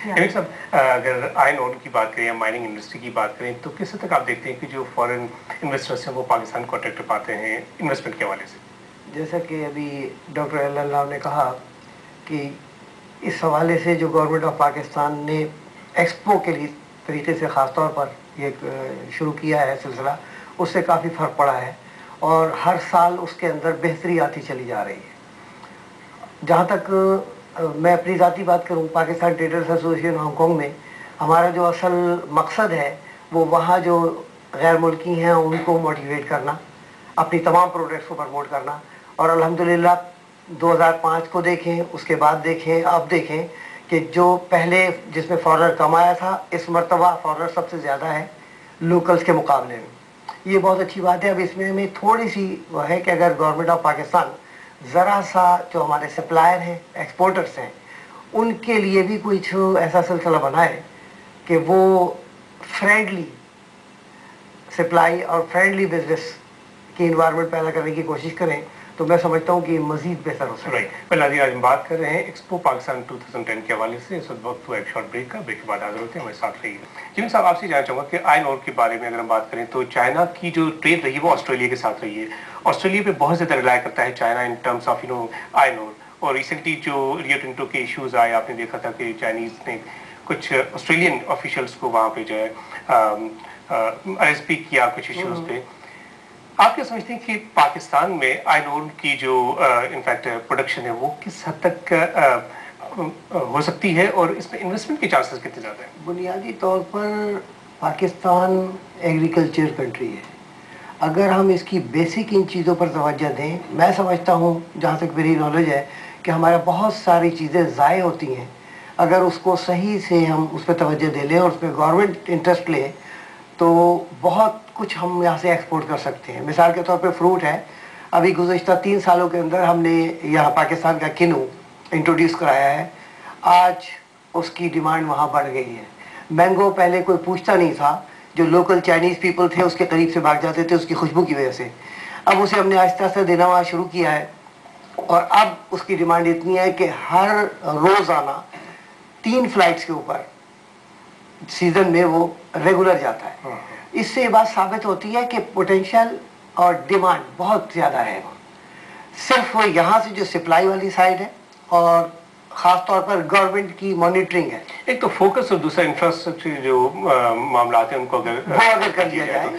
यानी साहब, अगर आयरन ओर की बात करें या माइनिंग इंडस्ट्री की बात करें तो किस हद तक आप देखते हैं कि जो फॉरेन इन्वेस्टर्स हैं वो पाकिस्तान को अट्रैक्ट पाते हैं इन्वेस्टमेंट के हवाले से? जैसा कि अभी डॉक्टर अल्लाह ने कहा कि इस हवाले से जो गवर्नमेंट ऑफ पाकिस्तान ने एक्सपो के लिए तरीके से ख़ास तौर पर ये शुरू किया है सिलसिला, उससे काफ़ी फ़र्क पड़ा है और हर साल उसके अंदर बेहतरी आती चली जा रही है। जहाँ तक मैं अपनी ज़ाती बात करूँ, पाकिस्तान ट्रेडर्स एसोसिएशन हांगकॉन्ग में हमारा जो असल मकसद है वो वहाँ जो गैर मुल्की हैं उनको मोटिवेट करना, अपनी तमाम प्रोडक्ट्स को प्रमोट करना। और अल्हम्दुलिल्लाह 2005 को देखें, उसके बाद देखें, अब देखें कि जो पहले जिसमें फॉरेनर कम आया था, इस मरतबा फॉरेनर सबसे ज़्यादा है लोकल्स के मुकाबले में। ये बहुत अच्छी बात है। अब इसमें हमें थोड़ी सी वो है कि अगर गवर्नमेंट ऑफ पाकिस्तान ज़रा सा जो हमारे सप्लायर हैं, एक्सपोर्टर्स हैं, उनके लिए भी कुछ ऐसा सिलसिला बनाए कि वो फ्रेंडली सप्लाई और फ्रेंडली बिजनेस की इन्वायरमेंट पैदा करने की कोशिश करें, तो मैं समझता हूँ कि मज़ीद बेहतर हो सकता है। राइट। आज हम बात कर रहे हैं एक्सपो पाकिस्तान 2010 के हवाले से। इस वक्त हुआ एक शॉर्ट ब्रेक का, ब्रेक के बाद हाजिर होते हैं, हमारे साथ रहिए। जिन साहब, आपसे जानना चाहूँगा कि आयरन ओर के बारे में अगर हम बात करें तो चाइना की जो ट्रेड रही है वो ऑस्ट्रेलिया के साथ रही है। ऑस्ट्रेलिया पे बहुत ज़्यादा रिलाय करता है China in terms of iron ore. और रिसेंटली जो रियो टिंटो के इश्यूज़ आए, आपने देखा था कि चाइनीज़ ने कुछ ऑस्ट्रेलियन ऑफिशियल्स को वहाँ पे जो है अरेस्ट भी किया कुछ इश्यूज़ पे। आप क्या समझते हैं कि पाकिस्तान में आयरन ओर की जो इनफैक्ट प्रोडक्शन है वो किस हद तक हो सकती है और इसमें इन्वेस्टमेंट के चांसेस कितने ज़्यादा हैं? बुनियादी तौर पर पाकिस्तान एग्रीकल्चर कंट्री है। अगर हम इसकी बेसिक इन चीज़ों पर तवज्जो दें, मैं समझता हूँ जहाँ तक मेरी नॉलेज है कि हमारे बहुत सारी चीज़ें ज़ाय होती हैं। अगर उसको सही से हम उस पर तवज्जो दे लें और उस पर गवर्नमेंट इंटरेस्ट ले तो बहुत कुछ हम यहाँ से एक्सपोर्ट कर सकते हैं। मिसाल के तौर पे फ्रूट है, अभी गुज़श्ता 3 सालों के अंदर हमने यहाँ पाकिस्तान का किनू इंट्रोड्यूस कराया है। आज उसकी डिमांड वहाँ बढ़ गई है। मैंगो पहले कोई पूछता नहीं था, जो लोकल चाइनीज़ पीपल थे उसके करीब से भाग जाते थे उसकी खुशबू की वजह से। अब उसे हमने आहिस्ता आहिस्ता देना वहाँ शुरू किया है और अब उसकी डिमांड इतनी है कि हर रोज़ाना 3 फ्लाइट्स के ऊपर सीज़न में वो रेगुलर जाता है। इससे ये बात साबित होती है कि पोटेंशियल और डिमांड बहुत ज़्यादा है। सिर्फ वो यहाँ से जो सप्लाई वाली साइड है और ख़ास तौर पर गवर्नमेंट की मॉनिटरिंग है, एक तो फोकस और दूसरा इंफ्रास्ट्रक्चर जो मामला हैं उनको अगर कर दिया जाए